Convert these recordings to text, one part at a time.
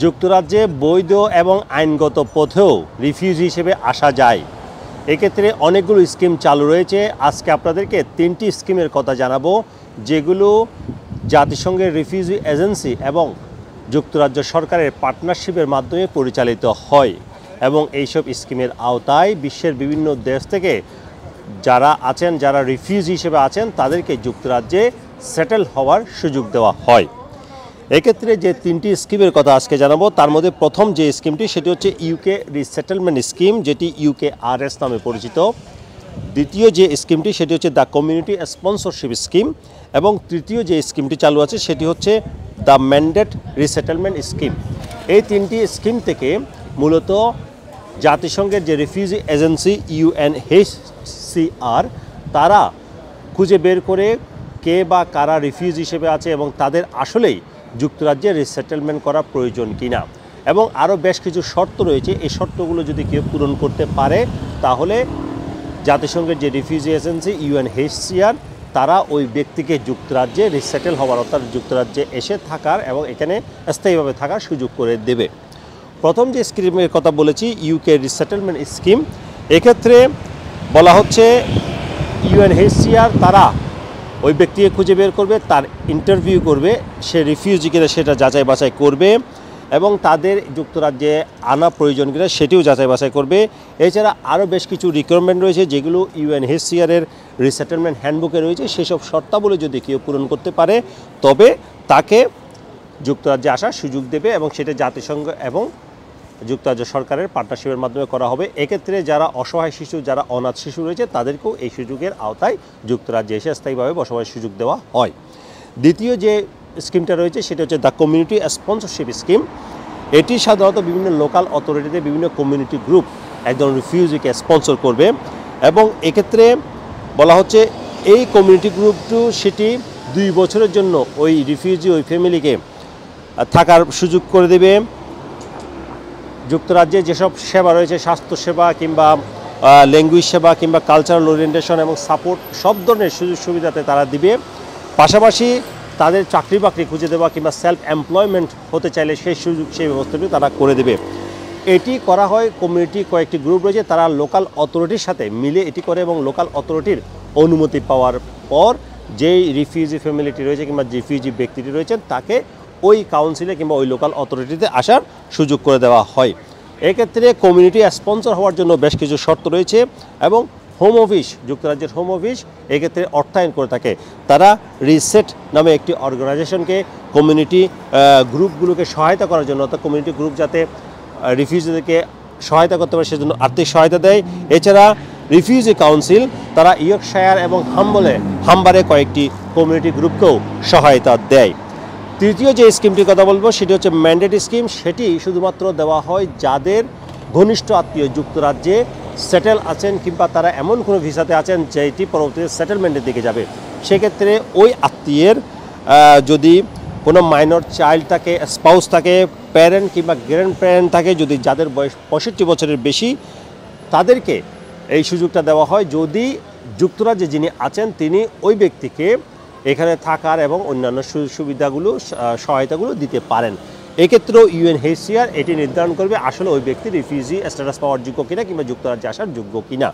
যুক্তরাজ্যে বৈধ এবং আইনগত পথেও রিফিউজি হিসেবে আসা যায়। এক্ষেত্রে অনেকগুলো স্কিম চালু রয়েছে। আজকে আপনাদেরকে 3টি স্কিমের কথা জানাবো, যেগুলো জাতিসংঘের রিফিউজি এজেন্সি এবং যুক্তরাজ্য সরকারের পার্টনারশিপের মাধ্যমে পরিচালিত হয় এবং এইসব স্কিমের আওতায় বিশ্বের বিভিন্ন দেশ থেকে যারা রিফিউজি হিসেবে আছেন তাদেরকে যুক্তরাজ্যে সেটেল হওয়ার সুযোগ দেওয়া হয়। এক্ষেত্রে যে 3টি স্কিমের কথা আজকে জানাবো, তার মধ্যে প্রথম যে স্কিমটি সেটি হচ্ছে ইউকে রিসেটেলমেন্ট স্কিম, যেটি UKRS নামে পরিচিত। দ্বিতীয় যে স্কিমটি সেটি হচ্ছে দ্য কমিউনিটি স্পন্সরশিপ স্কিম এবং তৃতীয় যে স্কিমটি চালু আছে সেটি হচ্ছে দ্য ম্যান্ডেট রিসেটেলমেন্ট স্কিম। এই 3টি স্কিম থেকে মূলত জাতিসংঘের যে রিফিউজি এজেন্সি UNHCR তারা খুঁজে বের করে কে বা কারা রিফিউজি হিসেবে আছে এবং তাদের আসলেই যুক্তরাজ্যে রিসেটেলমেন্ট করা প্রয়োজন কিনা, এবং আরও বেশ কিছু শর্ত রয়েছে। এই শর্তগুলো যদি কেউ পূরণ করতে পারে তাহলে জাতিসংঘের যে রিফিউজি এজেন্সি UNHCR তারা ওই ব্যক্তিকে যুক্তরাজ্যে রিসেটেল হওয়ার অর্থাৎ যুক্তরাজ্যে এসে থাকার এবং এখানে স্থায়ীভাবে থাকার সুযোগ করে দেবে। প্রথম যে স্কিমের কথা বলেছি ইউকে রিসেটেলমেন্ট স্কিম, এক্ষেত্রে বলা হচ্ছে UNHCR তারা ওই ব্যক্তিকে খুঁজে বের করবে, তার ইন্টারভিউ করবে, সে রিফিউজি কিনা সেটা যাচাই বাছাই করবে এবং তাদের যুক্তরাজ্যে আনা প্রয়োজন কিনা সেটিও যাচাই বাছাই করবে। এছাড়া আরও বেশ কিছু রিকোয়ারমেন্ট রয়েছে যেগুলো UNHCR-এর রিসেটেলমেন্ট হ্যান্ডবুকে রয়েছে। সেসব শর্তাবলী যদি কেউ পূরণ করতে পারে তবে তাকে যুক্তরাজ্যে আসার সুযোগ দেবে এবং সেটা জাতিসংঘ এবং যুক্তরাজ্য সরকারের পার্টনারশিপের মাধ্যমে করা হবে। এক্ষেত্রে যারা অসহায় শিশু, যারা অনাথ শিশু রয়েছে তাদেরকেও এই সুযোগের আওতায় যুক্তরাজ্যে এসে স্থায়ীভাবে বসবাসের সুযোগ দেওয়া হয়। দ্বিতীয় যে স্কিমটা রয়েছে সেটা হচ্ছে দ্য কমিউনিটি স্পন্সরশিপ স্কিম। এটি সাধারণত বিভিন্ন লোকাল অথরিটিতে বিভিন্ন কমিউনিটি গ্রুপ একজন রিফিউজিকে স্পন্সর করবে এবং এক্ষেত্রে বলা হচ্ছে এই কমিউনিটি গ্রুপটি সেটি 2 বছরের জন্য ওই রিফিউজি ওই ফ্যামিলিকে থাকার সুযোগ করে দেবে। যুক্তরাজ্যে যেসব সেবা রয়েছে, স্বাস্থ্যসেবা কিংবা ল্যাঙ্গুয়েজ সেবা কিংবা কালচারাল ওরিয়েন্টেশন এবং সাপোর্ট, সব ধরনের সুযোগ সুবিধাতে তারা দিবে। পাশাপাশি তাদের চাকরি বাকরি খুঁজে দেওয়া কিংবা সেলফ এমপ্লয়মেন্ট হতে চাইলে সেই ব্যবস্থাটি তারা করে দেবে। এটি করা হয় কমিউনিটি কয়েকটি গ্রুপ রয়েছে, তারা লোকাল অথরিটির সাথে মিলে এটি করে এবং লোকাল অথরিটির অনুমতি পাওয়ার পর যেই রিফিউজি ফ্যামিলিটি রয়েছে কিংবা রিফিউজি ব্যক্তিটি রয়েছেন তাকে ওই কাউন্সিলে কিংবা ওই লোকাল অথরিটিতে আসার সুযোগ করে দেওয়া হয়। এক্ষেত্রে কমিউনিটি স্পন্সর হওয়ার জন্য বেশ কিছু শর্ত রয়েছে এবং হোম অফিস, যুক্তরাজ্যের হোম অফিস এক্ষেত্রে অর্থায়ন করে থাকে। তারা রিসেট নামে একটি অর্গানাইজেশনকে কমিউনিটি গ্রুপগুলোকে সহায়তা করার জন্য, অর্থাৎ কমিউনিটি গ্রুপ যাতে রিফিউজিদেরকে সহায়তা করতে পারে সেজন্য আর্থিক সহায়তা দেয়। এছাড়া রিফিউজি কাউন্সিল তারা ইয়র্কশায়ার এবং হাম্বারে কয়েকটি কমিউনিটি গ্রুপকেও সহায়তা দেয়। তৃতীয় যে স্কিমটির কথা বলবো সেটি হচ্ছে ম্যান্ডেট স্কিম। সেটি শুধুমাত্র দেওয়া হয় যাদের ঘনিষ্ঠ আত্মীয় যুক্তরাজ্যে সেটেল আছেন কিংবা তারা এমন কোনো ভিসাতে আছেন যেটি পরবর্তীতে সেটেলমেন্টের দিকে যাবে। সেক্ষেত্রে ওই আত্মীয়ের যদি কোনো মাইনর চাইল্ড থাকে, স্পাউস থাকে, প্যারেন্ট কিংবা গ্র্যান্ড প্যারেন্ট থাকে, যদি যাদের বয়স 65 বছরের বেশি, তাদেরকে এই সুযোগটা দেওয়া হয় যদি যুক্তরাজ্যে যিনি আছেন তিনি ওই ব্যক্তিকে এখানে থাকার এবং অন্যান্য সুবিধাগুলো সহায়তাগুলো দিতে পারেন। এক্ষেত্রেও UNHCR এটি নির্ধারণ করবে আসলে ওই ব্যক্তি রিফিউজি স্ট্যাটাস পাওয়ার যোগ্য কিনা কিংবা যুক্তরাজ্যে আসার যোগ্য কিনা।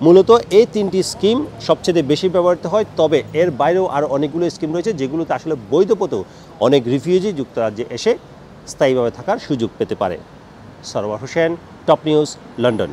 মূলত এই 3টি স্কিম সবচেয়ে বেশি ব্যবহৃত হয়, তবে এর বাইরেও আরও অনেকগুলো স্কিম রয়েছে যেগুলোতে আসলে বৈধ পথেও অনেক রিফিউজি যুক্তরাজ্যে এসে স্থায়ীভাবে থাকার সুযোগ পেতে পারে। Sarwar Hossain, top news, London.